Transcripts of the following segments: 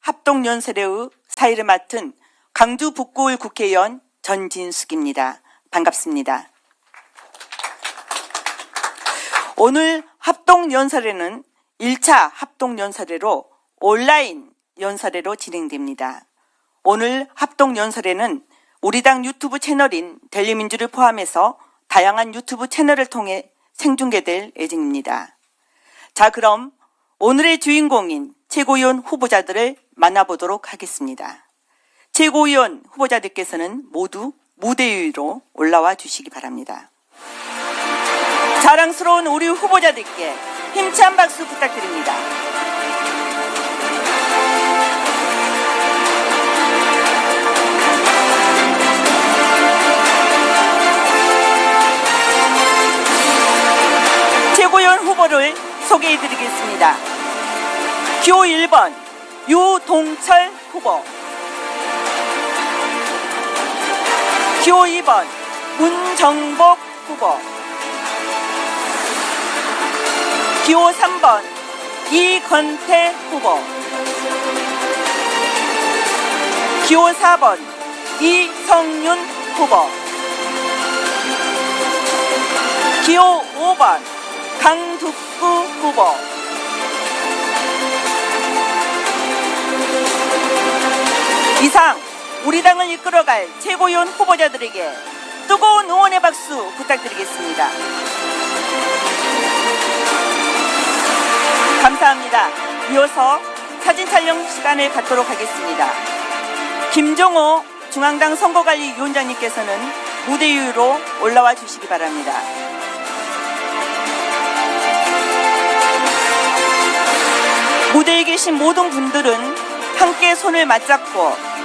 합동연설회의 사회를 맡은 광주 북구의 국회의원 전진숙입니다. 반갑습니다. 오늘 합동연설회는 1차 합동연설회로 온라인 연설회로 진행됩니다. 오늘 합동연설회는 우리 당 유튜브 채널인 델리민주를 포함해서 다양한 유튜브 채널을 통해 생중계될 예정입니다. 자, 그럼 오늘의 주인공인 최고위원 후보자들을 만나보도록 하겠습니다. 최고위원 후보자들께서는 모두 무대 위로 올라와 주시기 바랍니다. 자랑스러운 우리 후보자들께 힘찬 박수 부탁드립니다. 최고위원 후보를 소개해드리겠습니다. 기호 1번 유동철 후보, 기호 2번 문정복 후보, 기호 3번 이건태 후보, 기호 4번 이성윤 후보, 기호 5번 강두구 후보, 이상 우리 당을 이끌어갈 최고위원 후보자들에게 뜨거운 응원의 박수 부탁드리겠습니다. 감사합니다. 이어서 사진 촬영 시간을 갖도록 하겠습니다. 김종호 중앙당 선거관리위원장님께서는 무대 위로 올라와 주시기 바랍니다. 무대에 계신 모든 분들은 함께 손을 맞잡고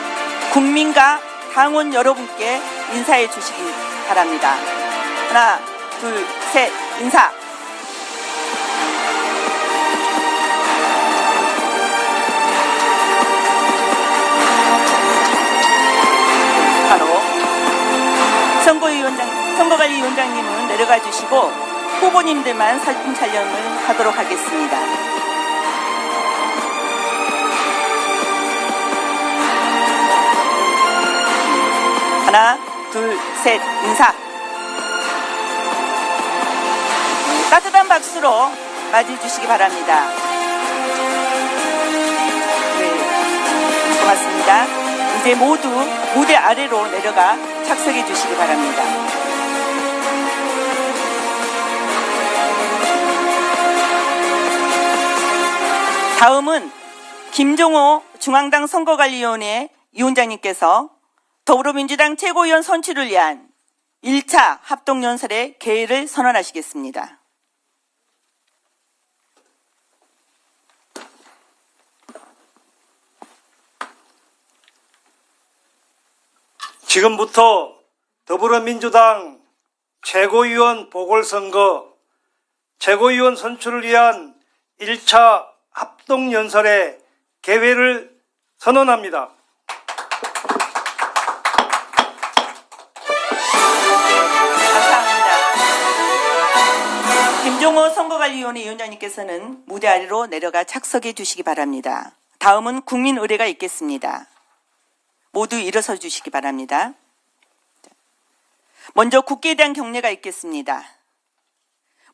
국민과 당원 여러분께 인사해 주시기 바랍니다. 하나, 둘, 셋, 인사. 바로 선거관리위원장님은 내려가 주시고 후보님들만 사진 촬영을 하도록 하겠습니다. 하나, 둘, 셋, 인사. 따뜻한 박수로 맞이해 주시기 바랍니다. 네, 고맙습니다. 이제 모두 무대 아래로 내려가 착석해 주시기 바랍니다. 다음은 김종호 중앙당 선거관리위원회 위원장님께서 더불어민주당 최고위원 선출을 위한 1차 합동연설의 개회를 선언하시겠습니다. 지금부터 더불어민주당 최고위원 보궐선거 최고위원 선출을 위한 1차 합동연설의 개회를 선언합니다. 김종호 선거관리위원회 위원장님께서는 무대 아래로 내려가 착석해 주시기 바랍니다. 다음은 국민의례가 있겠습니다. 모두 일어서 주시기 바랍니다. 먼저 국회에 대한 경례가 있겠습니다.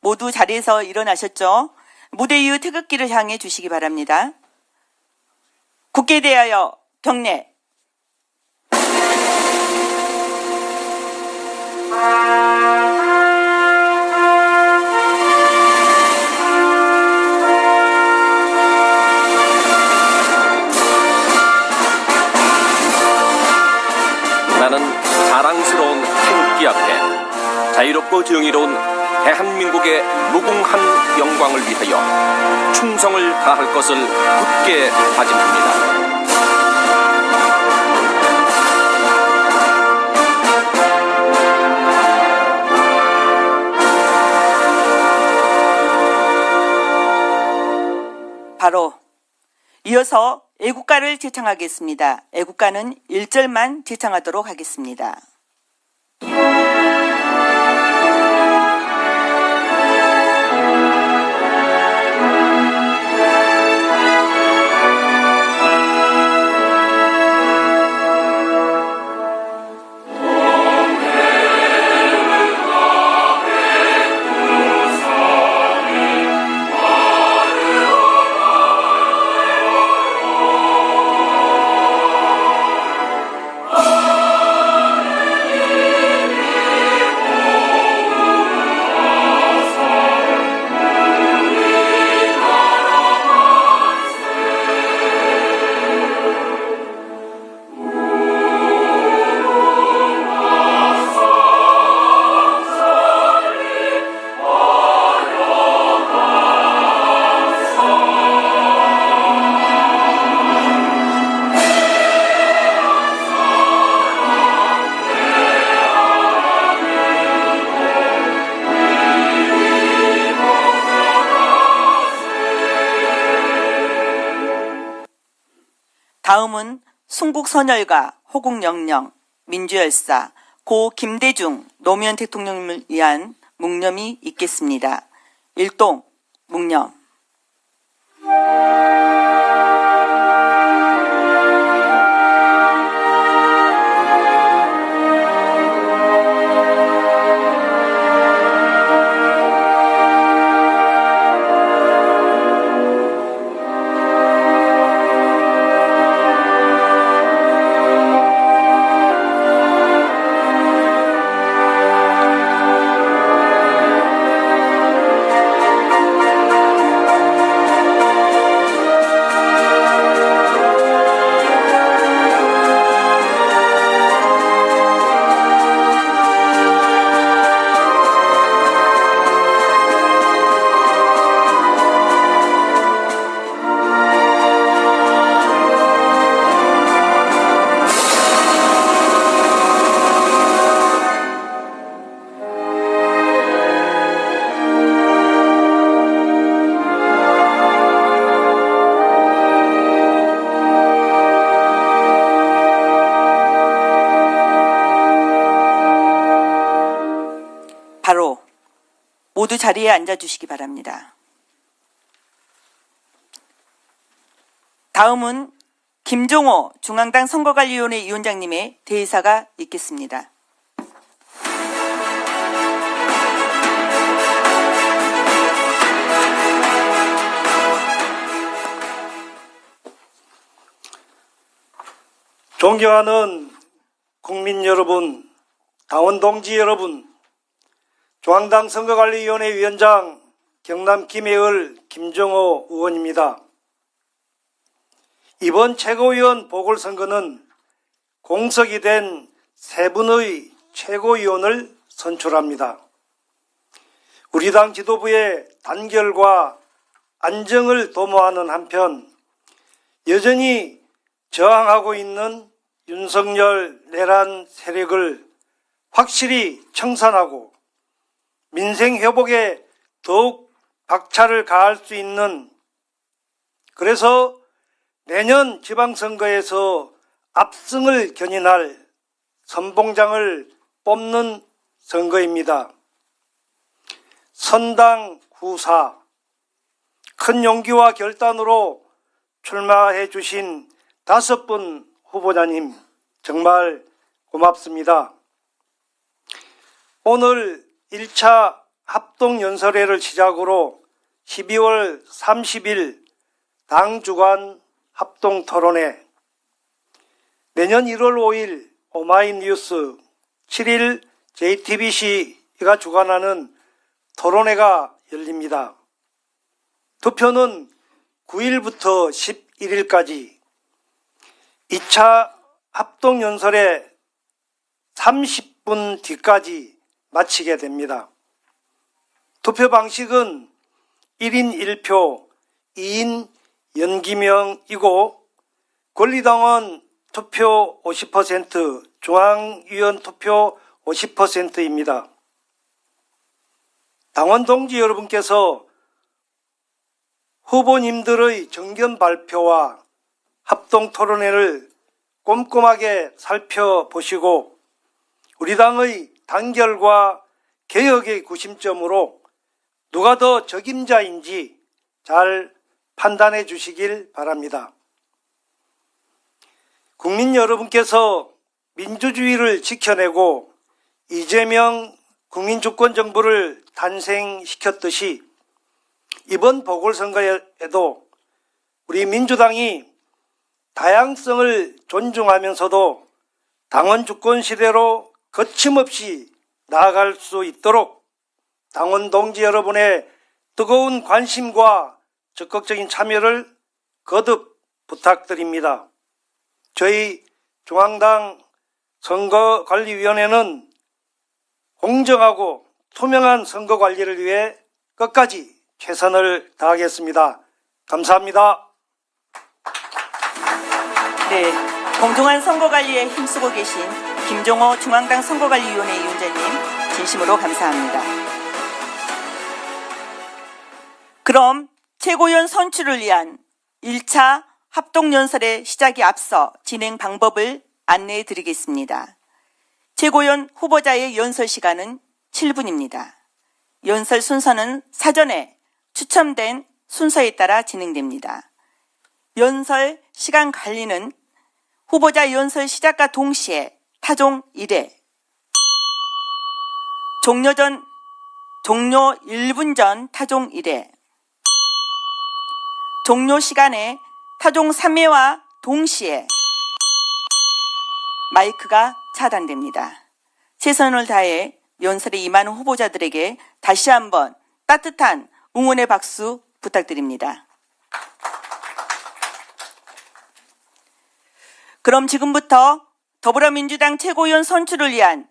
모두 자리에서 일어나셨죠? 무대 위의 태극기를 향해 주시기 바랍니다. 국회에 대하여 경례. 나는 자랑스러운 태극기 앞에 자유롭고 정의로운 대한민국의 무궁한 영광을 위하여 충성을 다할 것을 굳게 다짐합니다. 바로 이어서 애국가를 제창하겠습니다. 애국가는 1절만 제창하도록 하겠습니다. 다음은 순국선열가 호국영령, 민주열사, 고 김대중 노무현 대통령을 위한 묵념이 있겠습니다. 일동 묵념. 바로 모두 자리에 앉아주시기 바랍니다. 다음은 김종호 중앙당 선거관리위원회 위원장님의 대의사가 있겠습니다. 존경하는 국민 여러분, 당원 동지 여러분, 중앙당 선거관리위원회 위원장 경남 김해을 김종호 의원입니다. 이번 최고위원 보궐선거는 공석이 된 세 분의 최고위원을 선출합니다. 우리 당 지도부의 단결과 안정을 도모하는 한편 여전히 저항하고 있는 윤석열 내란 세력을 확실히 청산하고 민생 회복에 더욱 박차를 가할 수 있는, 그래서 내년 지방선거에서 압승을 견인할 선봉장을 뽑는 선거입니다. 선당 후사, 큰 용기와 결단으로 출마해 주신 5분 후보자님 정말 고맙습니다. 오늘 1차 합동연설회를 시작으로 12월 30일 당 주간 합동토론회, 내년 1월 5일 오마이뉴스, 7일 JTBC가 주관하는 토론회가 열립니다. 투표는 9일부터 11일까지 2차 합동연설회 30분 뒤까지 마치게 됩니다. 투표 방식은 1인 1표, 2인 연기명이고 권리당원 투표 50%, 중앙위원 투표 50%입니다. 당원 동지 여러분께서 후보님들의 정견 발표와 합동 토론회를 꼼꼼하게 살펴보시고 우리 당의 단결과 개혁의 구심점으로 누가 더 적임자인지 잘 판단해 주시길 바랍니다. 국민 여러분께서 민주주의를 지켜내고 이재명 국민주권정부를 탄생시켰듯이 이번 보궐선거에도 우리 민주당이 다양성을 존중하면서도 당원 주권 시대로 거침없이 나아갈 수 있도록 당원 동지 여러분의 뜨거운 관심과 적극적인 참여를 거듭 부탁드립니다. 저희 중앙당 선거관리위원회는 공정하고 투명한 선거관리를 위해 끝까지 최선을 다하겠습니다. 감사합니다. 네, 공정한 선거관리에 힘쓰고 계신 김종호 중앙당 선거관리위원회 위원장님 진심으로 감사합니다. 그럼 최고위원 선출을 위한 1차 합동연설의 시작에 앞서 진행 방법을 안내해 드리겠습니다. 최고위원 후보자의 연설 시간은 7분입니다. 연설 순서는 사전에 추첨된 순서에 따라 진행됩니다. 연설 시간 관리는 후보자 연설 시작과 동시에 타종 1회, 종료 1분 전 타종 1회, 종료 시간에 타종 3회와 동시에 마이크가 차단됩니다. 최선을 다해 연설에 임하는 후보자들에게 다시 한번 따뜻한 응원의 박수 부탁드립니다. 그럼 지금부터 더불어민주당 최고위원 선출을 위한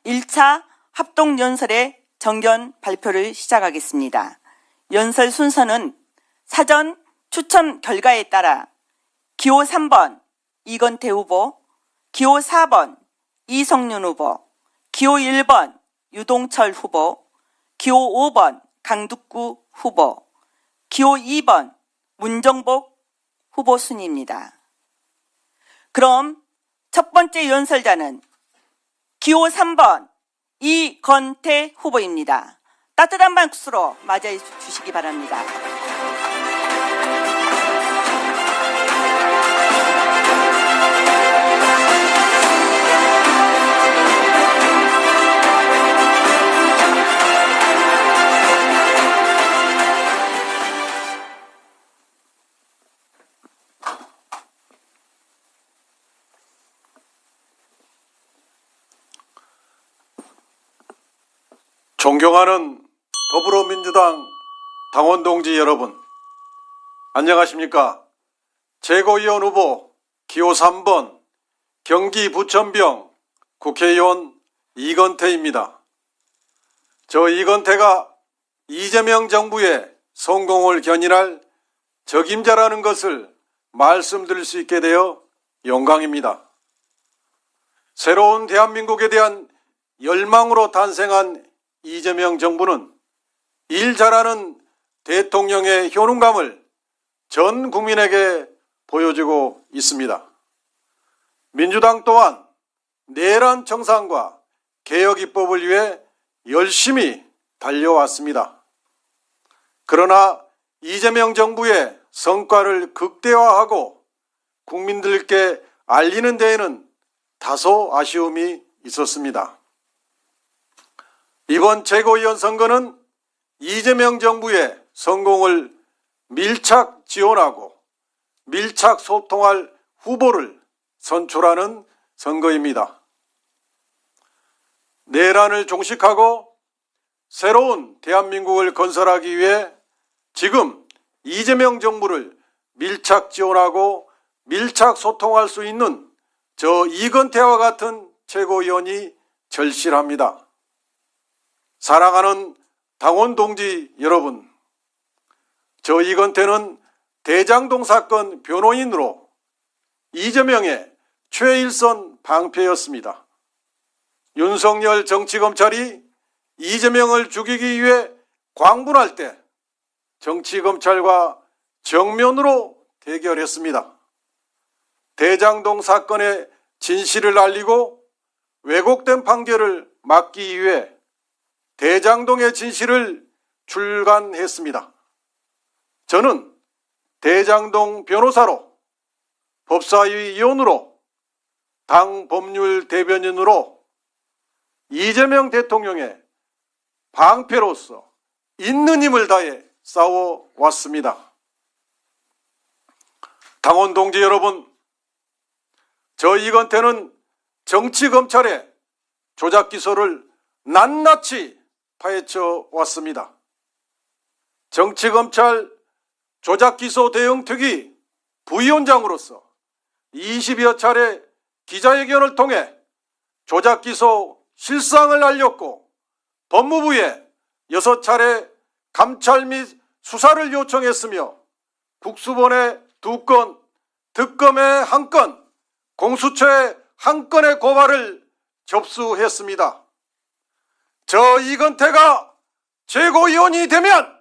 1차 합동연설의 정견 발표를 시작하겠습니다. 연설 순서는 사전 추첨 결과에 따라 기호 3번 이건태 후보, 기호 4번 이성윤 후보, 기호 1번 유동철 후보, 기호 5번 강두구 후보, 기호 2번 문정복 후보 순입니다. 그럼 첫 번째 연설자는 기호 3번 이건태 후보입니다. 따뜻한 박수로 맞이해 주시기 바랍니다. 존경하는 더불어민주당 당원 동지 여러분, 안녕하십니까? 최고위원 후보 기호 3번 경기 부천병 국회의원 이건태입니다. 저 이건태가 이재명 정부의 성공을 견인할 적임자라는 것을 말씀드릴 수 있게 되어 영광입니다. 새로운 대한민국에 대한 열망으로 탄생한 이재명 정부는 일 잘하는 대통령의 효능감을 전 국민에게 보여주고 있습니다. 민주당 또한 내란 청산과 개혁 입법을 위해 열심히 달려왔습니다. 그러나 이재명 정부의 성과를 극대화하고 국민들께 알리는 데에는 다소 아쉬움이 있었습니다. 이번 최고위원 선거는 이재명 정부의 성공을 밀착 지원하고 밀착 소통할 후보를 선출하는 선거입니다. 내란을 종식하고 새로운 대한민국을 건설하기 위해 지금 이재명 정부를 밀착 지원하고 밀착 소통할 수 있는 저 이건태와 같은 최고위원이 절실합니다. 사랑하는 당원 동지 여러분, 저 이건태는 대장동 사건 변호인으로 이재명의 최일선 방패였습니다. 윤석열 정치검찰이 이재명을 죽이기 위해 광분할 때 정치검찰과 정면으로 대결했습니다. 대장동 사건의 진실을 알리고 왜곡된 판결을 막기 위해 대장동의 진실을 출간했습니다. 저는 대장동 변호사로, 법사위 위원으로, 당 법률 대변인으로 이재명 대통령의 방패로서 있는 힘을 다해 싸워왔습니다. 당원 동지 여러분, 저 이건태는 정치검찰의 조작 기소를 낱낱이 파헤쳐 왔습니다. 정치검찰 조작기소 대응특위 부위원장으로서 20여 차례 기자회견을 통해 조작기소 실상을 알렸고 법무부에 6차례 감찰 및 수사를 요청했으며 국수본에 2건, 특검에 1건, 공수처에 1건의 고발을 접수했습니다. 저 이건태가 최고위원이 되면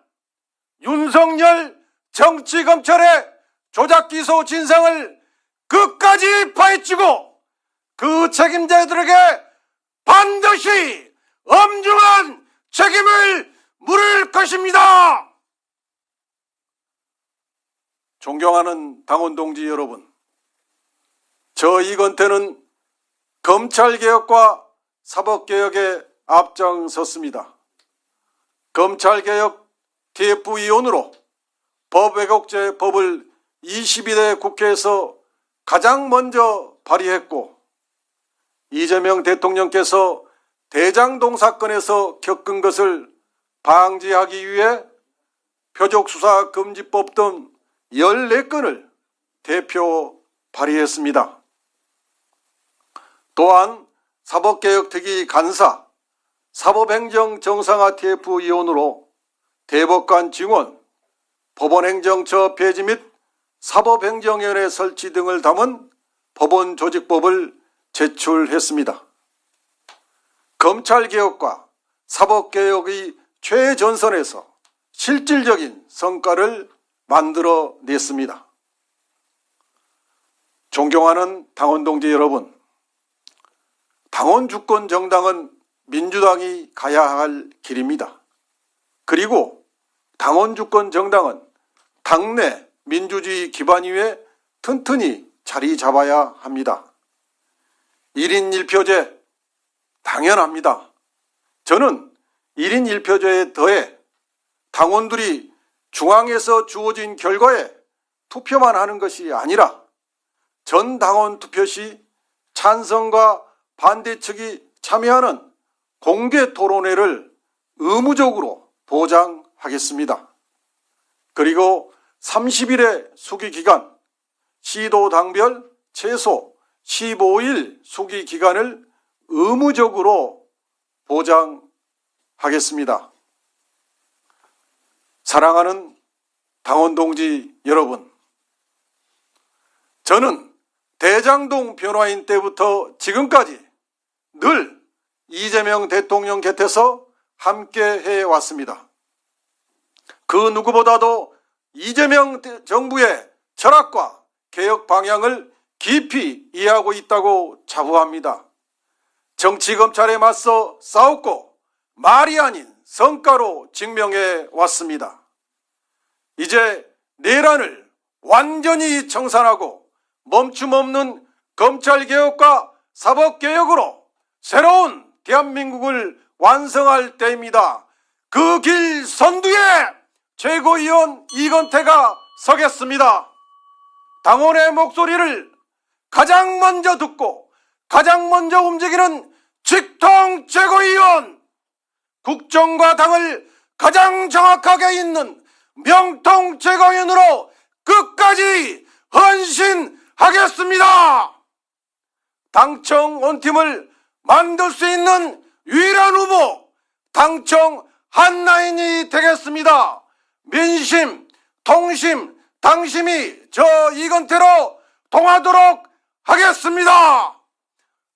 윤석열 정치검찰의 조작기소 진상을 끝까지 파헤치고 그 책임자들에게 반드시 엄중한 책임을 물을 것입니다. 존경하는 당원 동지 여러분, 저 이건태는 검찰개혁과 사법개혁에 앞장섰습니다. 검찰개혁 TF위원으로 법왜곡죄법을 22대 국회에서 가장 먼저 발의했고, 이재명 대통령께서 대장동 사건에서 겪은 것을 방지하기 위해 표적수사금지법 등 14건을 대표 발의했습니다. 또한 사법개혁특위 간사, 사법행정정상화 TF위원으로 대법관 증원, 법원행정처 폐지 및 사법행정위원회 설치 등을 담은 법원조직법을 제출했습니다. 검찰개혁과 사법개혁의 최전선에서 실질적인 성과를 만들어냈습니다. 존경하는 당원 동지 여러분, 당원 주권 정당은 민주당이 가야 할 길입니다. 그리고 당원 주권 정당은 당내 민주주의 기반 위에 튼튼히 자리 잡아야 합니다. 1인 1표제 당연합니다. 저는 1인 1표제에 더해 당원들이 중앙에서 주어진 결과에 투표만 하는 것이 아니라 전 당원 투표 시 찬성과 반대 측이 참여하는 공개 토론회를 의무적으로 보장하겠습니다. 그리고 30일의 수기 기간, 시도당별 최소 15일 수기 기간을 의무적으로 보장하겠습니다. 사랑하는 당원 동지 여러분, 저는 대장동 변호인 때부터 지금까지 늘 이재명 대통령 곁에서 함께 해왔습니다. 그 누구보다도 이재명 정부의 철학과 개혁 방향을 깊이 이해하고 있다고 자부합니다. 정치검찰에 맞서 싸웠고 말이 아닌 성과로 증명해 왔습니다. 이제 내란을 완전히 청산하고 멈춤없는 검찰개혁과 사법개혁으로 새로운 대한민국을 완성할 때입니다. 그 길 선두에 최고위원 이건태가 서겠습니다. 당원의 목소리를 가장 먼저 듣고 가장 먼저 움직이는 직통 최고위원, 국정과 당을 가장 정확하게 잇는 명통 최고위원으로 끝까지 헌신하겠습니다. 당청 원팀을 만들 수 있는 유일한 후보, 당청 한라인이 되겠습니다. 민심, 통심, 당심이 저 이건태로 통하도록 하겠습니다.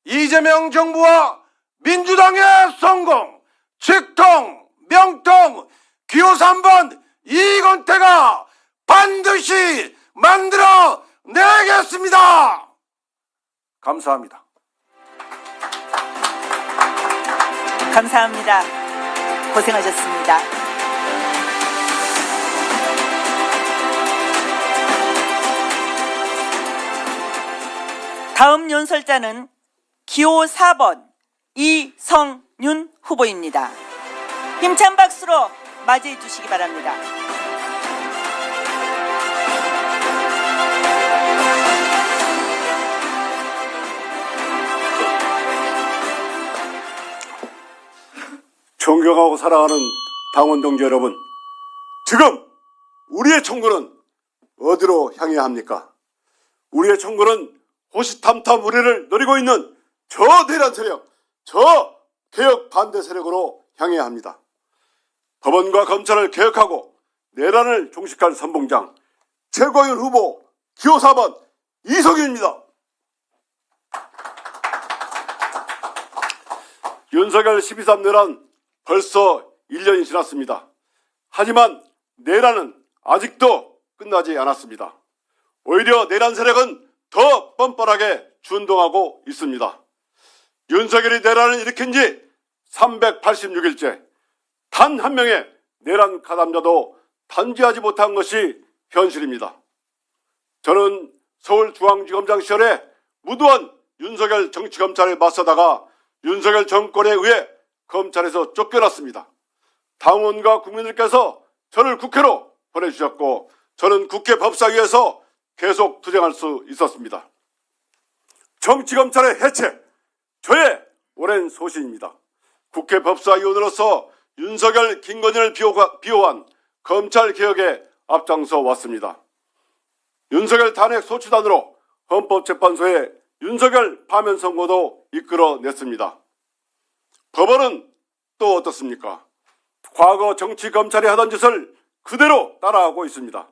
이재명 정부와 민주당의 성공, 직통, 명통, 기호 3번 이건태가 반드시 만들어 내겠습니다. 감사합니다. 감사합니다. 고생하셨습니다. 다음 연설자는 기호 4번 이성윤 후보입니다. 힘찬 박수로 맞이해 주시기 바랍니다. 존경하고 사랑하는 당원 동지 여러분, 지금 우리의 총구는 어디로 향해야 합니까? 우리의 총구는 호시탐탐 우리를 노리고 있는 저 내란 세력, 저 개혁 반대 세력으로 향해야 합니다. 법원과 검찰을 개혁하고 내란을 종식할 선봉장 최고위원 후보 기호 4번 이성윤입니다. 윤석열 12.3 내란 벌써 1년이 지났습니다. 하지만 내란은 아직도 끝나지 않았습니다. 오히려 내란 세력은 더 뻔뻔하게 준동하고 있습니다. 윤석열이 내란을 일으킨 지 386일째 단 한 명의 내란 가담자도 단죄하지 못한 것이 현실입니다. 저는 서울중앙지검장 시절에 무도한 윤석열 정치검찰에 맞서다가 윤석열 정권에 의해 검찰에서 쫓겨났습니다. 당원과 국민들께서 저를 국회로 보내주셨고 저는 국회 법사위에서 계속 투쟁할 수 있었습니다. 정치검찰의 해체, 저의 오랜 소신입니다. 국회 법사위원으로서 윤석열, 김건희를 비호한 검찰개혁에 앞장서 왔습니다. 윤석열 탄핵 소추단으로 헌법재판소에 윤석열 파면 선고도 이끌어냈습니다. 법원은 또 어떻습니까? 과거 정치검찰이 하던 짓을 그대로 따라하고 있습니다.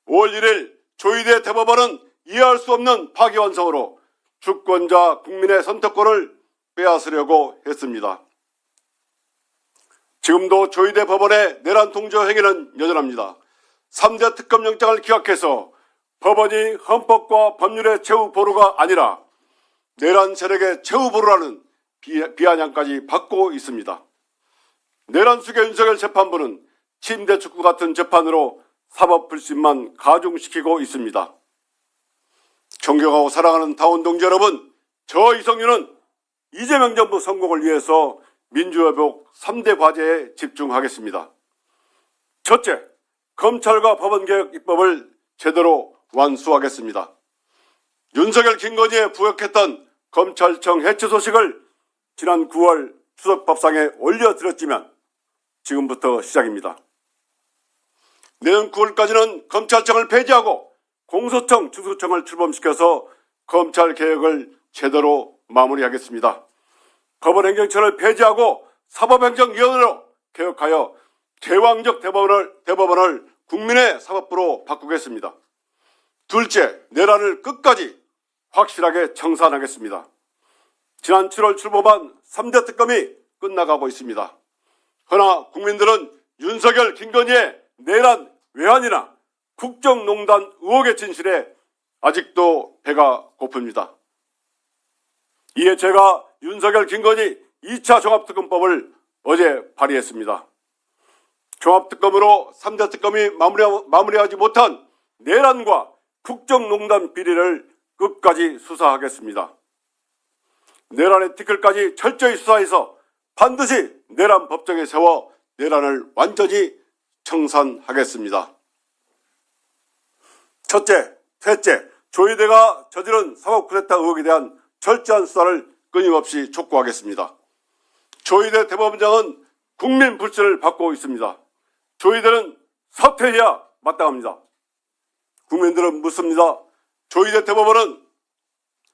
5월 1일 조희대 대법원은 이해할 수 없는 파기환송으로 주권자 국민의 선택권을 빼앗으려고 했습니다. 지금도 조희대 법원의 내란 통저 행위는 여전합니다. 3대 특검영장을 기각해서 법원이 헌법과 법률의 최후 보루가 아니라 내란 세력의 최후 보루라는 비아냥까지 받고 있습니다. 내란 수계 윤석열 재판부는 침대 축구 같은 재판으로 사법 불신만 가중시키고 있습니다. 존경하고 사랑하는 당원 동지 여러분, 저 이성윤은 이재명 정부 성공을 위해서 민주회복 3대 과제에 집중하겠습니다. 첫째, 검찰과 법원개혁 입법을 제대로 완수하겠습니다. 윤석열, 김건희에 부역했던 검찰청 해체 소식을 지난 9월 추석밥상에 올려드렸지만 지금부터 시작입니다. 내년 9월까지는 검찰청을 폐지하고 공소청, 주소청을 출범시켜서 검찰개혁을 제대로 마무리하겠습니다. 법원행정처를 폐지하고 사법행정위원회로 개혁하여 제왕적 대법원을 국민의 사법부로 바꾸겠습니다. 둘째, 내란을 끝까지 확실하게 청산하겠습니다. 지난 7월 출범한 3대 특검이 끝나가고 있습니다. 그러나 국민들은 윤석열, 김건희의 내란 외환이나 국정농단 의혹의 진실에 아직도 배가 고픕니다. 이에 제가 윤석열, 김건희 2차 종합특검법을 어제 발의했습니다. 종합특검으로 3대 특검이 마무리하지 못한 내란과 국정농단 비리를 끝까지 수사하겠습니다. 내란의 티끌까지 철저히 수사해서 반드시 내란 법정에 세워 내란을 완전히 청산하겠습니다. 첫째, 셋째, 조희대가 저지른 사법 쿠데타 의혹에 대한 철저한 수사를 끊임없이 촉구하겠습니다. 조희대 대법원장은 국민 불신을 받고 있습니다. 조희대는 사퇴해야 마땅합니다. 국민들은 묻습니다. 조희대 대법원은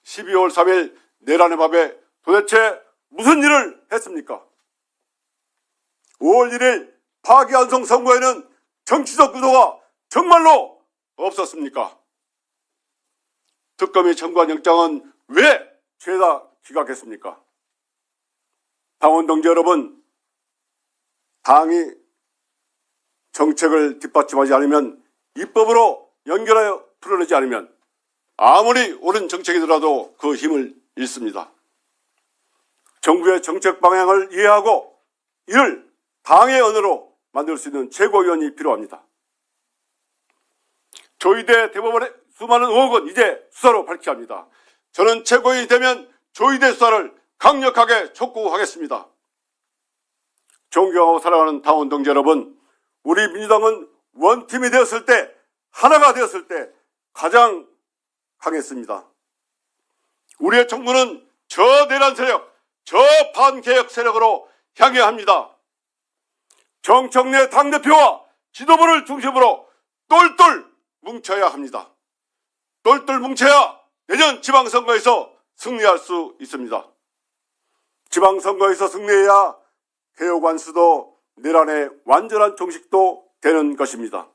12월 3일 내란의 밤에 도대체 무슨 일을 했습니까? 5월 1일 파기환송 선고에는 정치적 구도가 정말로 없었습니까? 특검이 청구한 영장은 왜 죄다 기각했습니까? 당원 동지 여러분, 당이 정책을 뒷받침하지 않으면, 입법으로 연결하여 풀어내지 않으면 아무리 옳은 정책이더라도 그 힘을 잃습니다. 정부의 정책 방향을 이해하고 이를 당의 언어로 만들 수 있는 최고위원이 필요합니다. 조희대 대법원의 수많은 의혹은 이제 수사로 밝혀야 합니다. 저는 최고위원이 되면 조희대 수사를 강력하게 촉구하겠습니다. 존경하고 사랑하는 당원 동지 여러분, 우리 민주당은 원팀이 되었을 때, 하나가 되었을 때 가장 강했습니다. 우리의 정부는 저 내란 세력, 저 반개혁 세력으로 향해야 합니다. 정청래 당대표와 지도부를 중심으로 똘똘 뭉쳐야 합니다. 똘똘 뭉쳐야 내년 지방선거에서 승리할 수 있습니다. 지방선거에서 승리해야 개혁 완수도 내란의 완전한 종식도 되는 것입니다.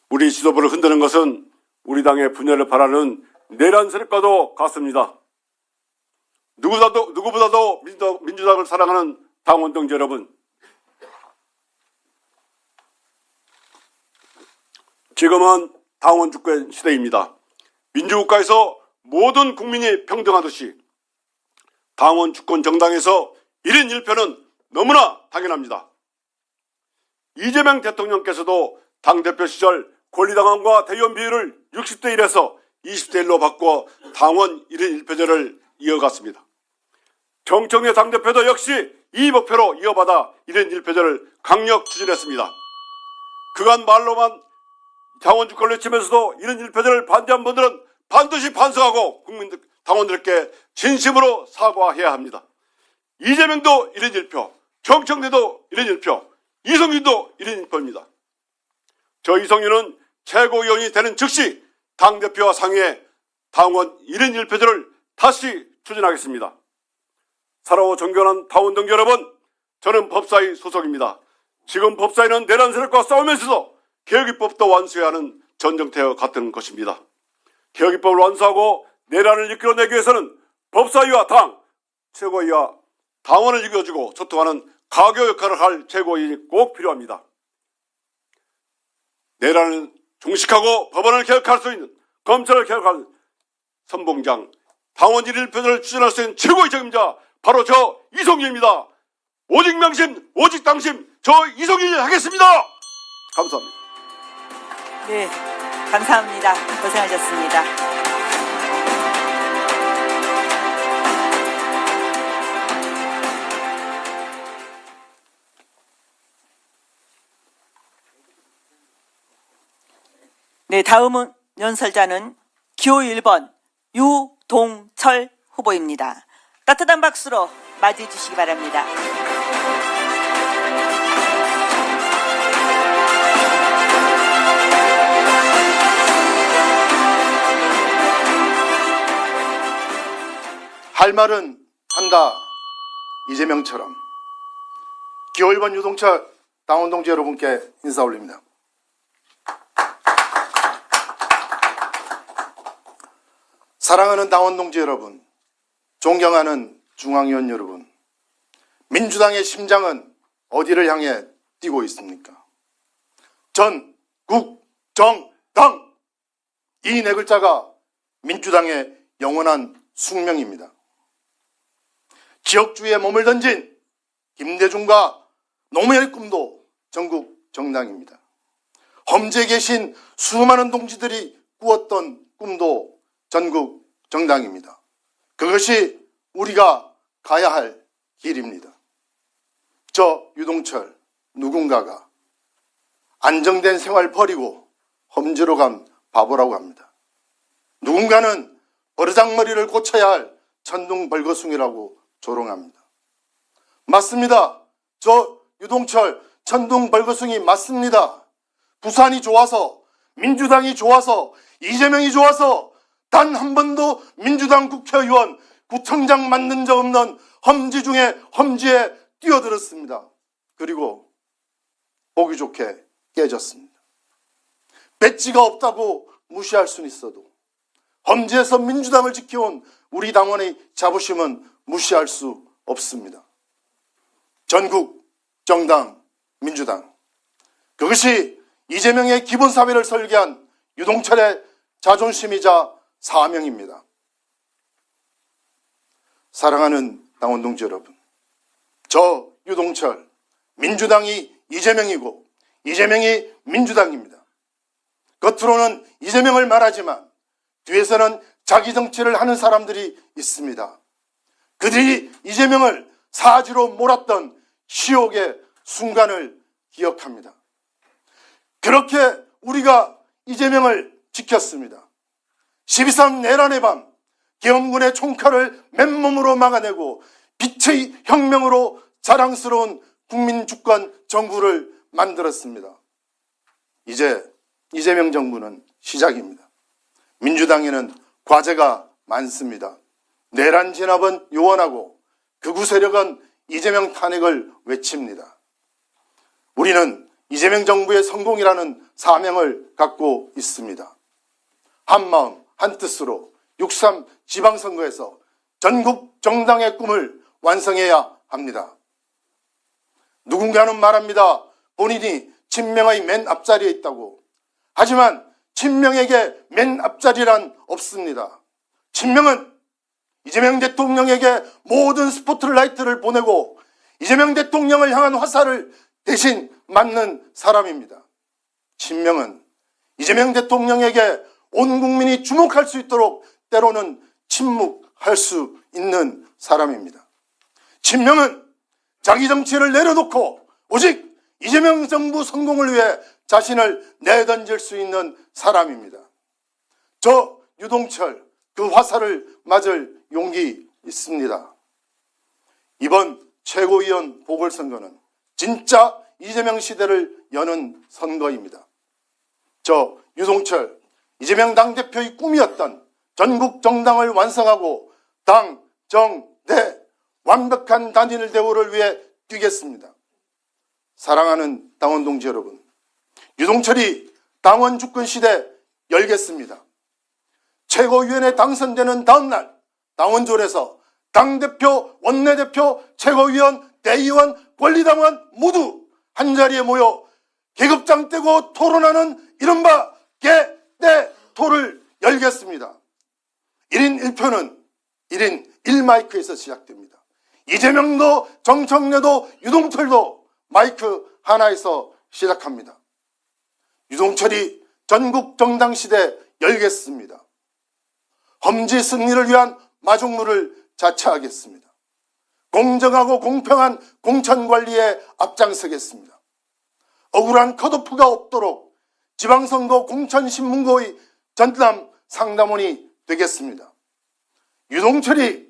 우리 지도부를 흔드는 것은 우리 당의 분열을 바라는 내란 세력과도 같습니다. 누구보다도 민주당을 사랑하는 당원 동지 여러분, 지금은 당원 주권 시대입니다. 민주국가에서 모든 국민이 평등하듯이 당원 주권 정당에서 1인 1표는 너무나 당연합니다. 이재명 대통령께서도 당대표 시절 권리당원과 대의원 비율을 60대 1에서 20대 1로 바꿔 당원 1인 1표제를 이어갔습니다. 정청래 당대표도 역시 이 목표로 이어받아 1인 1표제를 강력 추진했습니다. 그간 말로만 당원 주권을 외치면서도 1인 1표제를 반대한 분들은 반드시 반성하고 국민들, 당원들께 진심으로 사과해야 합니다. 이재명도 1인 1표, 정청래도 1인 1표, 이성윤도 1인 1표입니다. 저 이성윤은 최고위원이 되는 즉시 당대표와 상의해 당원 1인 1표제를 다시 추진하겠습니다. 사랑하고 존경하는 당원 동지 여러분, 저는 법사위 소속입니다. 지금 법사위는 내란 세력과 싸우면서도 개혁입법도 완수해야 하는 전쟁터와 같은 것입니다. 개혁입법을 완수하고 내란을 이끌어내기 위해서는 법사위와 당, 최고위와 당원을 이끌어주고 소통하는 가교 역할을 할 최고위원이 꼭 필요합니다. 내란을 종식하고 법원을 개혁할 수 있는, 검찰을 개혁할 선봉장, 당원 1인 1표제를 추진할 수 있는 최고의 책임자 바로 저 이성윤입니다. 오직 명심, 오직 당심, 저 이성윤이 하겠습니다. 감사합니다. 네, 감사합니다. 고생하셨습니다. 네, 다음은 연설자는 기호 1번 유동철 후보입니다. 따뜻한 박수로 맞이해 주시기 바랍니다. 할 말은 한다. 이재명처럼. 기호 1번 유동철 당원 동지 여러분께 인사 올립니다. 사랑하는 당원 동지 여러분, 존경하는 중앙위원 여러분, 민주당의 심장은 어디를 향해 뛰고 있습니까? 전국 정당! 이 네 글자가 민주당의 영원한 숙명입니다. 지역주의에 몸을 던진 김대중과 노무현의 꿈도 전국 정당입니다. 험지에 계신 수많은 동지들이 꾸었던 꿈도 전국 정당입니다. 그것이 우리가 가야 할 길입니다. 저 유동철 누군가가 안정된 생활 버리고 험지로 간 바보라고 합니다. 누군가는 버르장머리를 고쳐야 할 천둥벌거숭이라고 조롱합니다. 맞습니다. 저 유동철 천둥벌거숭이 맞습니다. 부산이 좋아서, 민주당이 좋아서, 이재명이 좋아서 단 한 번도 민주당 국회의원, 구청장 만든 적 없는 험지 중에 험지에 뛰어들었습니다. 그리고 보기 좋게 깨졌습니다. 배지가 없다고 무시할 수는 있어도 험지에서 민주당을 지켜온 우리 당원의 자부심은 무시할 수 없습니다. 전국 정당 민주당, 그것이 이재명의 기본사회를 설계한 유동철의 자존심이자 사명입니다. 사랑하는 당원 동지 여러분, 저 유동철, 민주당이 이재명이고 이재명이 민주당입니다. 겉으로는 이재명을 말하지만 뒤에서는 자기 정치를 하는 사람들이 있습니다. 그들이 이재명을 사지로 몰았던 시옥의 순간을 기억합니다. 그렇게 우리가 이재명을 지켰습니다. 12.3 내란의 밤, 계엄군의 총칼을 맨몸으로 막아내고 빛의 혁명으로 자랑스러운 국민주권 정부를 만들었습니다. 이제 이재명 정부는 시작입니다. 민주당에는 과제가 많습니다. 내란 진압은 요원하고 극우 세력은 이재명 탄핵을 외칩니다. 우리는 이재명 정부의 성공이라는 사명을 갖고 있습니다. 한마음 한뜻으로 6.3 지방선거에서 전국 정당의 꿈을 완성해야 합니다. 누군가는 말합니다. 본인이 친명의 맨 앞자리에 있다고. 하지만 친명에게 맨 앞자리란 없습니다. 친명은 이재명 대통령에게 모든 스포트라이트를 보내고 이재명 대통령을 향한 화살을 대신 맞는 사람입니다. 친명은 이재명 대통령에게 온 국민이 주목할 수 있도록 때로는 침묵할 수 있는 사람입니다. 친명은 자기 정치를 내려놓고 오직 이재명 정부 성공을 위해 자신을 내던질 수 있는 사람입니다. 저 유동철 그 화살을 맞을 용기 있습니다. 이번 최고위원 보궐선거는 진짜 이재명 시대를 여는 선거입니다. 저 유동철 이재명 당대표의 꿈이었던 전국 정당을 완성하고 당, 정, 대 완벽한 단일 대우를 위해 뛰겠습니다. 사랑하는 당원 동지 여러분, 유동철이 당원 주권 시대 열겠습니다. 최고위원회 당선되는 다음날 당원조에서 당대표, 원내대표, 최고위원, 대의원, 권리당원 모두 한자리에 모여 계급장 떼고 토론하는 이른바 개대토를 열겠습니다. 1인 1표는 1인 1마이크에서 시작됩니다. 이재명도 정청래도 유동철도 마이크 하나에서 시작합니다. 유동철이 전국 정당 시대 열겠습니다. 험지 승리를 위한 마중물을 자처하겠습니다. 공정하고 공평한 공천관리에 앞장서겠습니다. 억울한 컷오프가 없도록 지방선거 공천신문고의 전담 상담원이 되겠습니다. 유동철이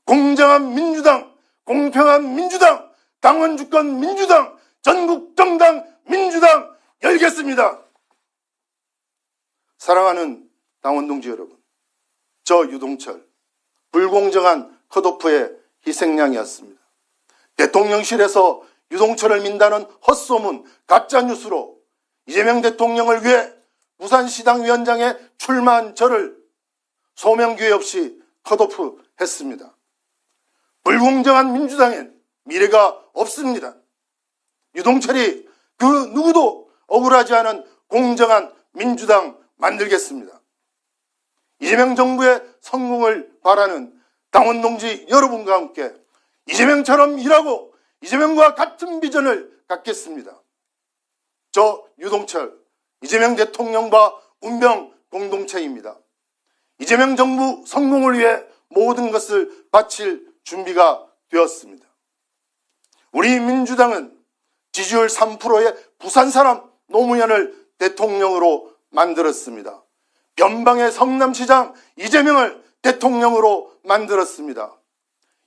공정한 민주당, 공평한 민주당, 당원주권 민주당, 전국정당 민주당 열겠습니다. 사랑하는 당원동지 여러분, 저 유동철 불공정한 컷오프의 희생양이었습니다. 대통령실에서 유동철을 민다는 헛소문, 가짜뉴스로 이재명 대통령을 위해 부산시당위원장에 출마한 저를 소명기회 없이 컷오프 했습니다. 불공정한 민주당엔 미래가 없습니다. 유동철이 그 누구도 억울하지 않은 공정한 민주당 만들겠습니다. 이재명 정부의 성공을 바라는 당원동지 여러분과 함께 이재명처럼 일하고 이재명과 같은 비전을 갖겠습니다. 저 유동철, 이재명 대통령과 운명 공동체입니다. 이재명 정부 성공을 위해 모든 것을 바칠 준비가 되었습니다. 우리 민주당은 지지율 3%의 부산 사람 노무현을 대통령으로 만들었습니다. 변방의 성남시장 이재명을 대통령으로 만들었습니다.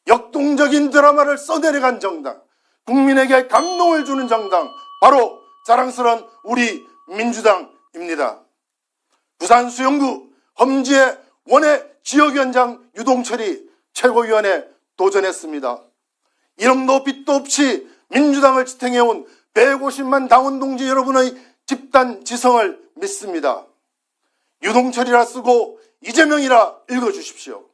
역동적인 드라마를 써내려간 정당, 국민에게 감동을 주는 정당, 바로 자랑스러운 우리 민주당입니다. 부산 수영구 험지의 원외 지역위원장 유동철이 최고위원에 도전했습니다. 이름도 빛도 없이 민주당을 지탱해온 150만 당원동지 여러분의 집단 지성을 믿습니다. 유동철이라 쓰고 이재명이라 읽어주십시오.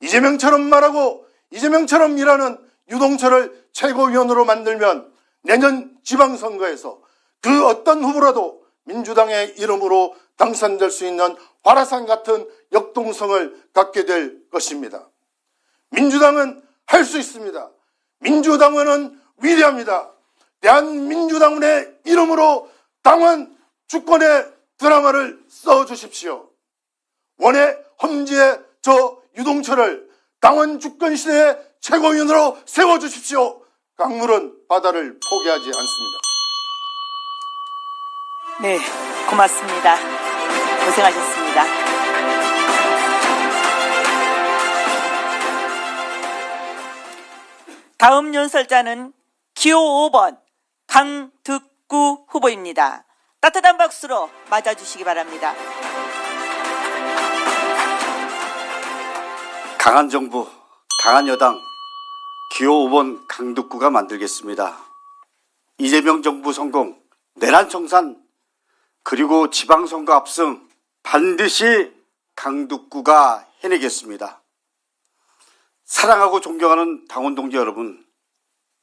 이재명처럼 말하고 이재명처럼 일하는 유동철을 최고위원으로 만들면 내년 지방선거에서 그 어떤 후보라도 민주당의 이름으로 당선될 수 있는 화라산 같은 역동성을 갖게 될 것입니다. 민주당은 할 수 있습니다. 민주당원은 위대합니다. 대한민주당원의 이름으로 당원 주권의 드라마를 써주십시오. 원외 험지의 저 유동철을 당원 주권 시대의 최고위원으로 세워주십시오. 강물은 바다를 포기하지 않습니다. 네, 고맙습니다. 고생하셨습니다. 다음 연설자는 기호 5번 강득구 후보입니다. 따뜻한 박수로 맞아주시기 바랍니다. 강한 정부, 강한 여당, 기호 5번 강득구가 만들겠습니다. 이재명 정부 성공, 내란 청산, 그리고 지방선거 압승 반드시 강득구가 해내겠습니다. 사랑하고 존경하는 당원동지 여러분,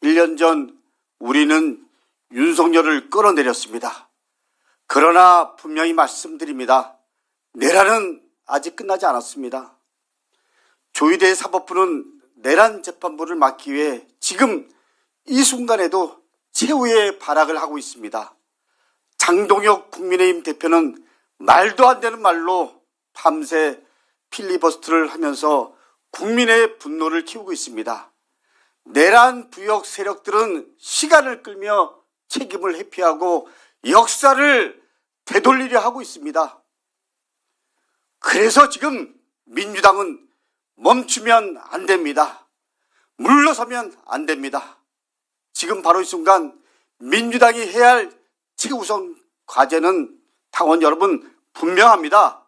1년 전 우리는 윤석열을 끌어내렸습니다. 그러나 분명히 말씀드립니다. 내란은 아직 끝나지 않았습니다. 조희대 사법부는 내란 재판부를 막기 위해 지금 이 순간에도 최후의 발악을 하고 있습니다. 장동혁 국민의힘 대표는 말도 안 되는 말로 밤새 필리버스터를 하면서 국민의 분노를 키우고 있습니다. 내란 부역 세력들은 시간을 끌며 책임을 회피하고 역사를 되돌리려 하고 있습니다. 그래서 지금 민주당은 멈추면 안 됩니다. 물러서면 안 됩니다. 지금 바로 이 순간 민주당이 해야 할 최우선 과제는 당원 여러분 분명합니다.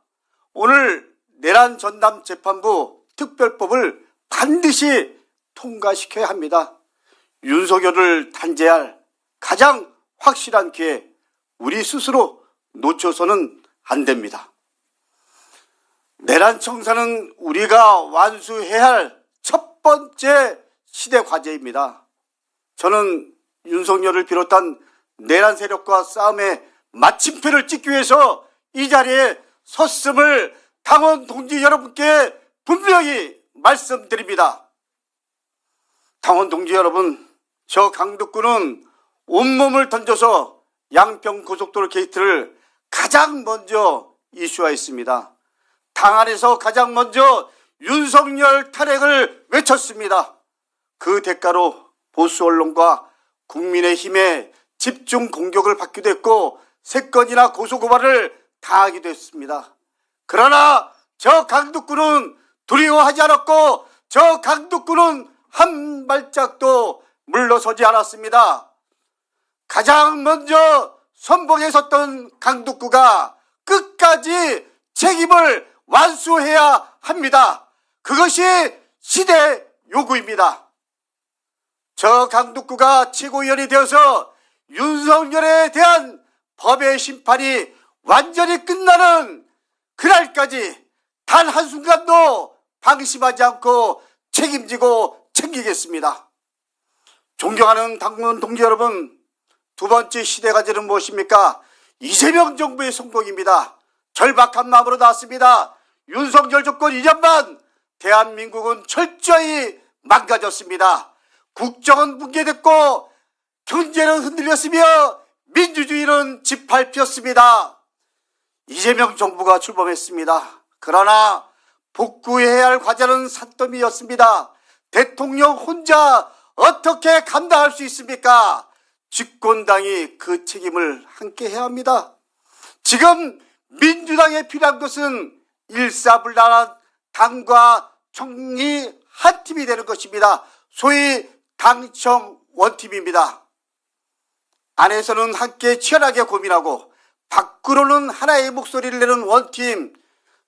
오늘 내란 전담 재판부 특별법을 반드시 통과시켜야 합니다. 윤석열을 단죄할 가장 확실한 기회, 우리 스스로 놓쳐서는 안 됩니다. 내란 청산은 우리가 완수해야 할 첫 번째 시대 과제입니다. 저는 윤석열을 비롯한 내란 세력과 싸움에 마침표를 찍기 위해서 이 자리에 섰음을 당원 동지 여러분께 분명히 말씀드립니다. 당원 동지 여러분, 저 강덕구는 온몸을 던져서 양평 고속도로 게이트를 가장 먼저 이슈화했습니다. 당 안에서 가장 먼저 윤석열 탄핵을 외쳤습니다. 그 대가로 보수 언론과 국민의힘의 집중 공격을 받기도 했고 3건이나 고소고발을 당하기도 했습니다. 그러나 저 강덕구는 두려워하지 않았고 저 강덕구는 한 발짝도 물러서지 않았습니다. 가장 먼저 선봉에 섰던 강덕구가 끝까지 책임을 완수해야 합니다. 그것이 시대 요구입니다. 저 강덕구가 최고위원이 되어서 윤석열에 대한 법의 심판이 완전히 끝나는 그날까지 단 한순간도 방심하지 않고 책임지고 챙기겠습니다. 존경하는 당원 동지 여러분, 두 번째 시대 과제는 무엇입니까? 이재명 정부의 성공입니다. 절박한 마음으로 나왔습니다. 윤석열 정권 2년만 대한민국은 철저히 망가졌습니다. 국정은 붕괴됐고 경제는 흔들렸으며 민주주의는 짓밟혔습니다. 이재명 정부가 출범했습니다. 그러나 복구해야 할 과제는 산더미였습니다. 대통령 혼자 어떻게 감당할 수 있습니까? 집권당이 그 책임을 함께 해야 합니다. 지금 민주당에 필요한 것은 일사불란한 당과 총리 한 팀이 되는 것입니다. 소위 당청 원팀입니다. 안에서는 함께 치열하게 고민하고 밖으로는 하나의 목소리를 내는 원팀,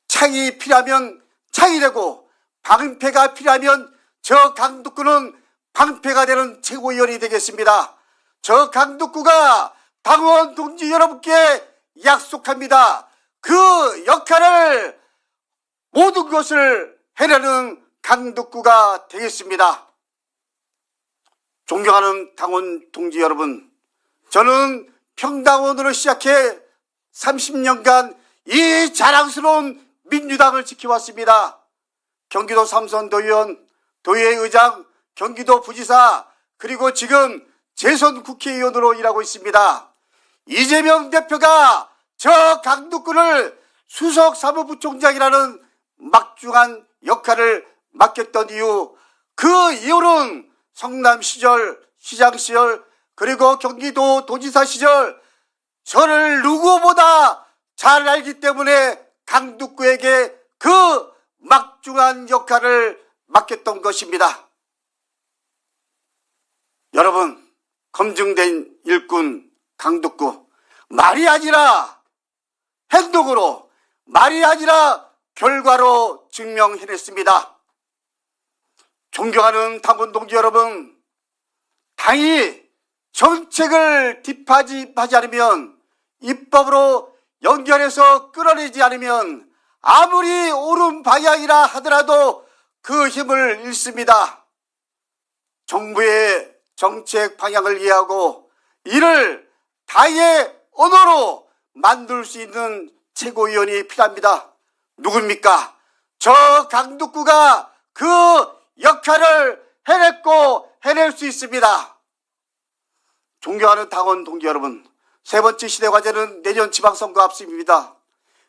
창이 필요하면 창이 되고 방패가 필요하면 저 강덕구는 방패가 되는 최고위원이 되겠습니다. 저 강덕구가 당원 동지 여러분께 약속합니다. 그 역할을 모든 것을 해내는 강덕구가 되겠습니다. 존경하는 당원 동지 여러분, 저는 평당원으로 시작해 30년간 이 자랑스러운 민주당을 지켜왔습니다. 경기도 삼선 도의원, 도의회의장, 경기도 부지사, 그리고 지금 재선 국회의원으로 일하고 있습니다. 이재명 대표가 저 강덕구를 수석 사무부총장이라는 막중한 역할을 맡겼던 이유, 그 이유는 성남 시절, 시장 시절, 그리고 경기도 도지사 시절 저를 누구보다 잘 알기 때문에 강덕구에게 그 막중한 역할을 맡겼던 것입니다. 여러분, 검증된 일꾼 강덕구, 말이 아니라 행동으로, 말이 아니라 결과로 증명해냈습니다. 존경하는 당원 동지 여러분, 당이 정책을 뒷받침하지 않으면, 입법으로 연결해서 끌어내지 않으면 아무리 옳은 방향이라 하더라도 그 힘을 잃습니다. 정부의 정책 방향을 이해하고 이를 당의 언어로 만들 수 있는 최고위원이 필요합니다. 누굽니까? 저 강북구가 그 역할을 해냈고 해낼 수 있습니다. 존경하는 당원 동지 여러분, 세 번째 시대과제는 내년 지방선거 앞습니다.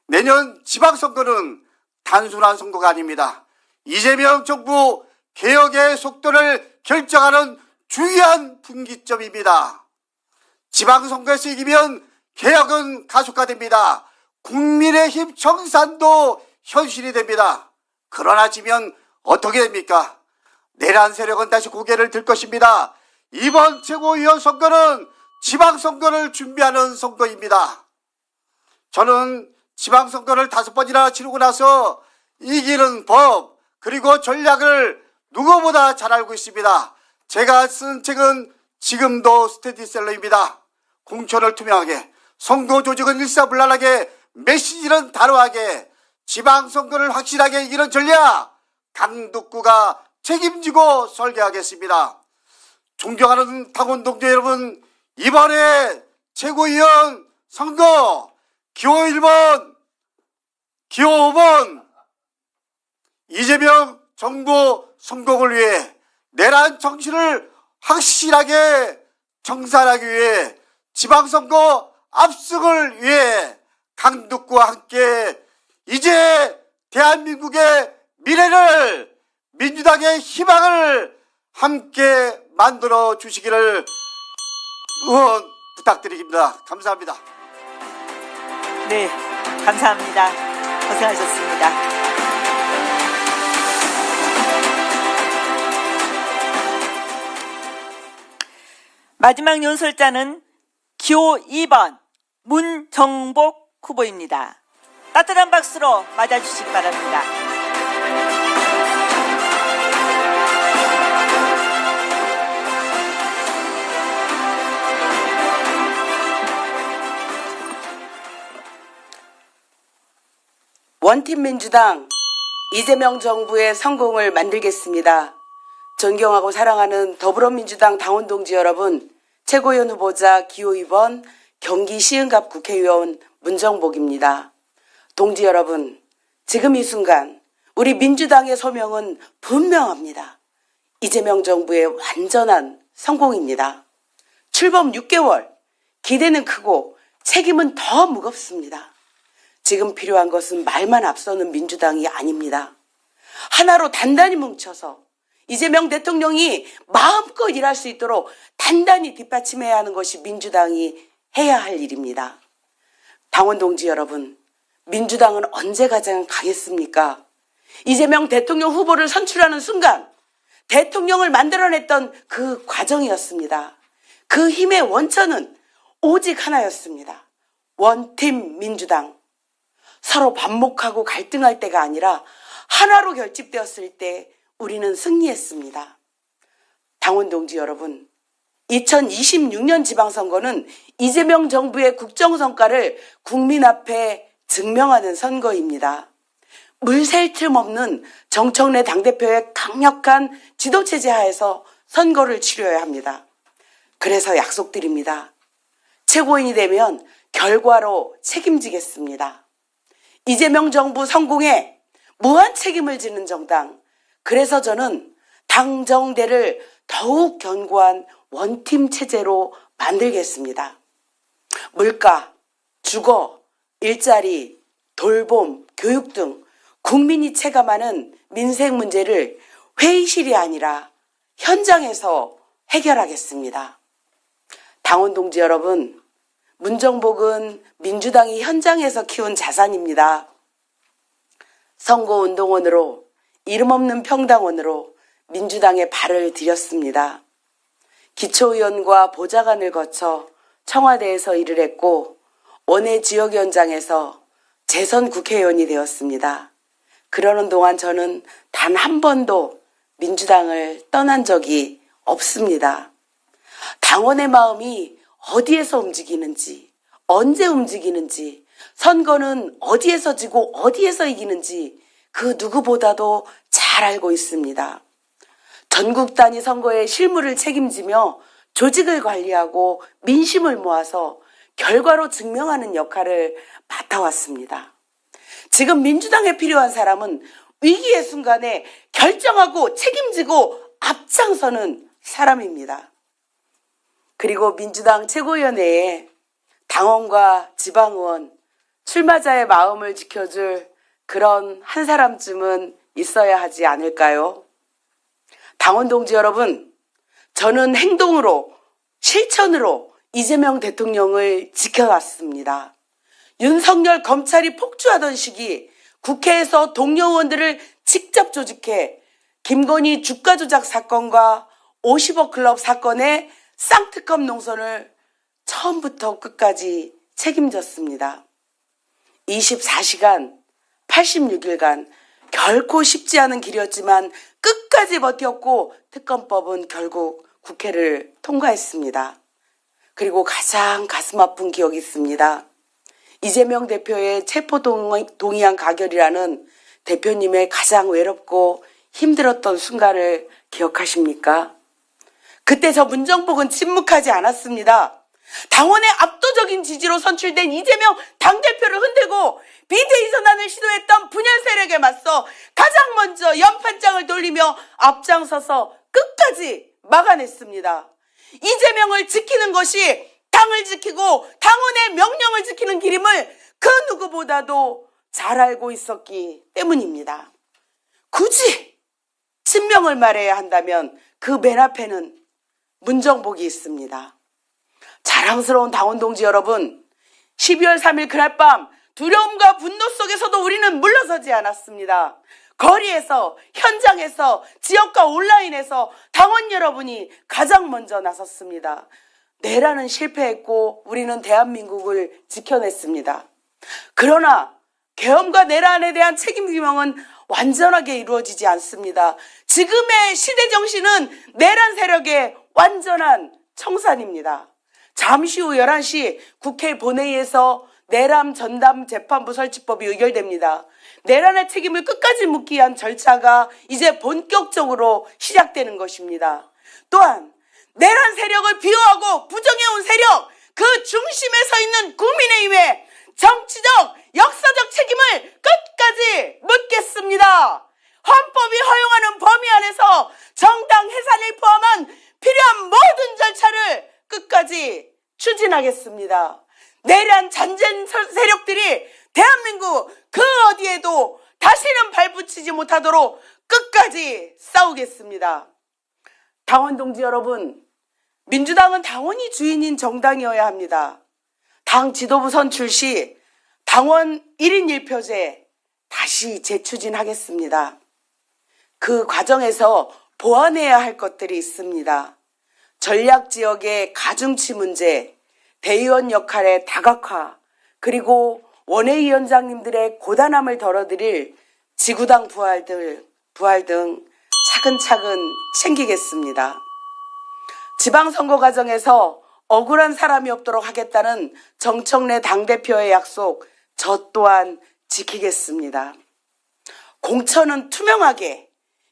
내년 지방선거는 단순한 선거가 아닙니다. 이재명 정부 개혁의 속도를 결정하는 중요한 분기점입니다. 지방선거에서 이기면 개혁은 가속화됩니다. 국민의힘 정산도 현실이 됩니다. 그러나 지면 어떻게 됩니까? 내란 세력은 다시 고개를 들 것입니다. 이번 최고위원 선거는 지방선거를 준비하는 선거입니다. 저는 지방선거를 5번이나 치르고 나서 이기는 법 그리고 전략을 누구보다 잘 알고 있습니다. 제가 쓴 책은 지금도 스테디셀러입니다. 공천을 투명하게, 선거 조직은 일사불란하게, 메시지는 단호하게, 지방선거를 확실하게 이기는 전략 강북구가 책임지고 설계하겠습니다. 존경하는 당원 동지 여러분, 이번에 최고위원 선거 기호 1번, 기호 5번 이재명 정부 성공을 위해 내란 정치를 확실하게 정산하기 위해 지방선거 압승을 위해 강북구와 함께 이제 대한민국의 미래를 민주당의 희망을 함께 만들어 주시기를 응원 부탁드립니다. 감사합니다. 네, 감사합니다. 고생하셨습니다. 마지막 연설자는 기호 2번 문정복 후보입니다. 따뜻한 박수로 맞아주시기 바랍니다. 원팀 민주당 이재명 정부의 성공을 만들겠습니다. 존경하고 사랑하는 더불어민주당 당원 동지 여러분, 최고위원 후보자 기호 2번 경기 시흥갑 국회의원 문정복입니다. 동지 여러분, 지금 이 순간 우리 민주당의 소명은 분명합니다. 이재명 정부의 완전한 성공입니다. 출범 6개월, 기대는 크고 책임은 더 무겁습니다. 지금 필요한 것은 말만 앞서는 민주당이 아닙니다. 하나로 단단히 뭉쳐서 이재명 대통령이 마음껏 일할 수 있도록 단단히 뒷받침해야 하는 것이 민주당이 해야 할 일입니다. 당원 동지 여러분, 민주당은 언제 가장 강했습니까? 이재명 대통령 후보를 선출하는 순간 대통령을 만들어냈던 그 과정이었습니다. 그 힘의 원천은 오직 하나였습니다. 원팀 민주당. 서로 반목하고 갈등할 때가 아니라 하나로 결집되었을 때 우리는 승리했습니다. 당원 동지 여러분, 2026년 지방선거는 이재명 정부의 국정성과를 국민 앞에 증명하는 선거입니다. 물샐 틈 없는 정청래 당대표의 강력한 지도체제 하에서 선거를 치러야 합니다. 그래서 약속드립니다. 최고인이 되면 결과로 책임지겠습니다. 이재명 정부 성공에 무한 책임을 지는 정당, 그래서 저는 당정대를 더욱 견고한 원팀 체제로 만들겠습니다. 물가, 주거, 일자리, 돌봄, 교육 등 국민이 체감하는 민생 문제를 회의실이 아니라 현장에서 해결하겠습니다. 당원 동지 여러분, 문정복은 민주당이 현장에서 키운 자산입니다. 선거운동원으로, 이름 없는 평당원으로 민주당에 발을 들였습니다. 기초의원과 보좌관을 거쳐 청와대에서 일을 했고 원외 지역위원장에서 재선 국회의원이 되었습니다. 그러는 동안 저는 단 한 번도 민주당을 떠난 적이 없습니다. 당원의 마음이 어디에서 움직이는지, 언제 움직이는지, 선거는 어디에서 지고 어디에서 이기는지 그 누구보다도 잘 알고 있습니다. 전국 단위 선거의 실무를 책임지며 조직을 관리하고 민심을 모아서 결과로 증명하는 역할을 맡아왔습니다. 지금 민주당에 필요한 사람은 위기의 순간에 결정하고 책임지고 앞장서는 사람입니다. 그리고 민주당 최고위원회에 당원과 지방의원, 출마자의 마음을 지켜줄 그런 한 사람쯤은 있어야 하지 않을까요? 당원 동지 여러분, 저는 행동으로, 실천으로 이재명 대통령을 지켜왔습니다. 윤석열 검찰이 폭주하던 시기 국회에서 동료 의원들을 직접 조직해 김건희 주가 조작 사건과 50억 클럽 사건의 쌍특검 농선을 처음부터 끝까지 책임졌습니다. 24시간, 86일간 결코 쉽지 않은 길이었지만 끝까지 버텼고 특검법은 결국 국회를 통과했습니다. 그리고 가장 가슴 아픈 기억이 있습니다. 이재명 대표의 체포동의안 가결이라는 대표님의 가장 외롭고 힘들었던 순간을 기억하십니까? 그때 저 문정복은 침묵하지 않았습니다. 당원의 압도적인 지지로 선출된 이재명 당대표를 흔들고 비대위 전환을 시도했던 분열 세력에 맞서 가장 먼저 연판장을 돌리며 앞장서서 끝까지 막아냈습니다. 이재명을 지키는 것이 당을 지키고 당원의 명령을 지키는 길임을 그 누구보다도 잘 알고 있었기 때문입니다. 굳이 친명을 말해야 한다면 그 맨 앞에는 문정복이 있습니다. 자랑스러운 당원 동지 여러분, 12월 3일 그날 밤 두려움과 분노 속에서도 우리는 물러서지 않았습니다. 거리에서, 현장에서, 지역과 온라인에서 당원 여러분이 가장 먼저 나섰습니다. 내란은 실패했고 우리는 대한민국을 지켜냈습니다. 그러나 계엄과 내란에 대한 책임 규명은 완전하게 이루어지지 않습니다. 지금의 시대 정신은 내란 세력의 완전한 청산입니다. 잠시 후 11시 국회 본회의에서 내란 전담 재판부 설치법이 의결됩니다. 내란의 책임을 끝까지 묻기 위한 절차가 이제 본격적으로 시작되는 것입니다. 또한 내란 세력을 비호하고 부정해온 세력, 그 중심에 서 있는 국민의힘의 정치적, 역사적 책임을 끝까지 묻겠습니다. 헌법이 허용하는 범위 안에서 정당 해산을 포함한 필요한 모든 절차를 끝까지 추진하겠습니다. 내란 잔재 세력들이 대한민국 그 어디에도 다시는 발붙이지 못하도록 끝까지 싸우겠습니다. 당원 동지 여러분, 민주당은 당원이 주인인 정당이어야 합니다. 당 지도부 선출 시 당원 1인 1표제 다시 재추진하겠습니다. 그 과정에서 보완해야 할 것들이 있습니다. 전략지역의 가중치 문제, 대의원 역할의 다각화, 그리고 원외위원장님들의 고단함을 덜어드릴 지구당 부활 등 차근차근 챙기겠습니다. 지방선거 과정에서 억울한 사람이 없도록 하겠다는 정청래 당대표의 약속, 저 또한 지키겠습니다. 공천은 투명하게,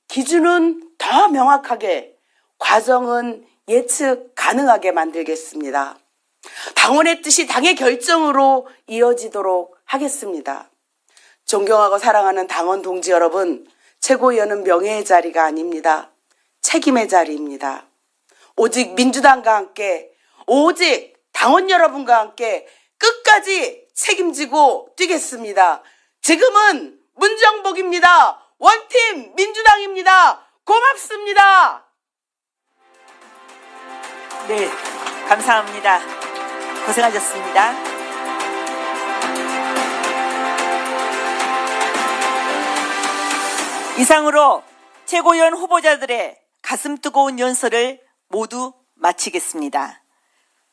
기준은 더 명확하게, 과정은 예측 가능하게 만들겠습니다. 당원의 뜻이 당의 결정으로 이어지도록 하겠습니다. 존경하고 사랑하는 당원 동지 여러분, 최고위원은 명예의 자리가 아닙니다. 책임의 자리입니다. 오직 민주당과 함께, 오직 당원 여러분과 함께 끝까지 책임지고 뛰겠습니다. 지금은 문정복입니다. 원팀 민주당입니다. 고맙습니다. 네, 감사합니다. 고생하셨습니다. 이상으로 최고위원 후보자들의 가슴 뜨거운 연설을 모두 마치겠습니다.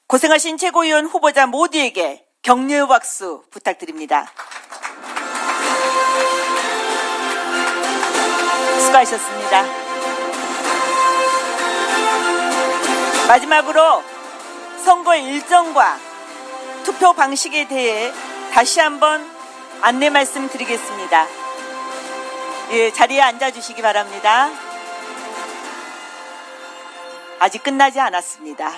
고생하신 최고위원 후보자 모두에게 격려의 박수 부탁드립니다. 수고하셨습니다. 마지막으로 선거 일정과 투표 방식에 대해 다시 한번 안내 말씀드리겠습니다. 예, 자리에 앉아주시기 바랍니다. 아직 끝나지 않았습니다.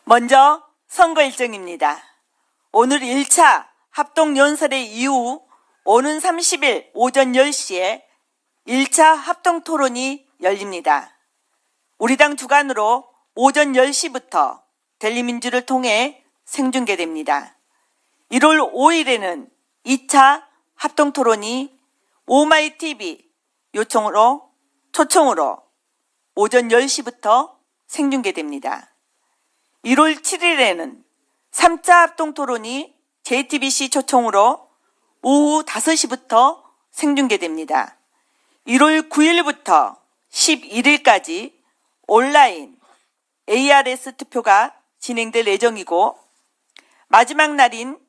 먼저 선거 일정입니다. 오늘 1차 합동연설회 이후 오는 30일 오전 10시에 1차 합동토론이 열립니다. 우리 당 주관으로 오전 10시부터 델리민주를 통해 생중계됩니다. 1월 5일에는 2차 합동토론이 오마이TV 초청으로 오전 10시부터 생중계됩니다. 1월 7일에는 3차 합동토론이 JTBC 초청으로 오후 5시부터 생중계됩니다. 1월 9일부터 11일까지 온라인 ARS 투표가 진행될 예정이고 마지막 날인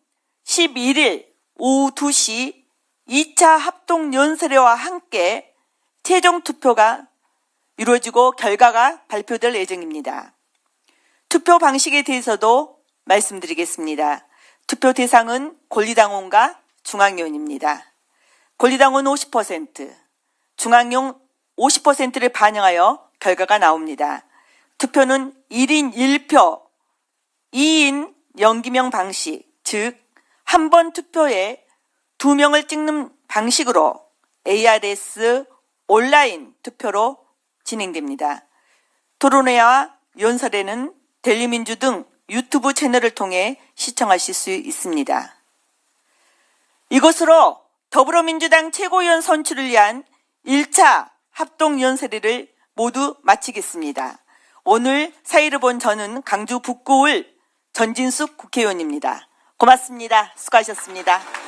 11일 오후 2시 2차 합동연설회와 함께 최종 투표가 이루어지고 결과가 발표될 예정입니다. 투표 방식에 대해서도 말씀드리겠습니다. 투표 대상은 권리당원과 중앙위원입니다. 권리당원 50%, 중앙용 50%를 반영하여 결과가 나옵니다. 투표는 1인 1표, 2인 연기명 방식, 즉 한 번 투표에 2명을 찍는 방식으로 ARS 온라인 투표로 진행됩니다. 토론회와 연설회는 델리민주 등 유튜브 채널을 통해 시청하실 수 있습니다. 이것으로 더불어민주당 최고위원 선출을 위한 1차 합동연설회를 모두 마치겠습니다. 오늘 사회를 본 저는 강주 북구을 전진숙 국회의원입니다. 고맙습니다. 수고하셨습니다.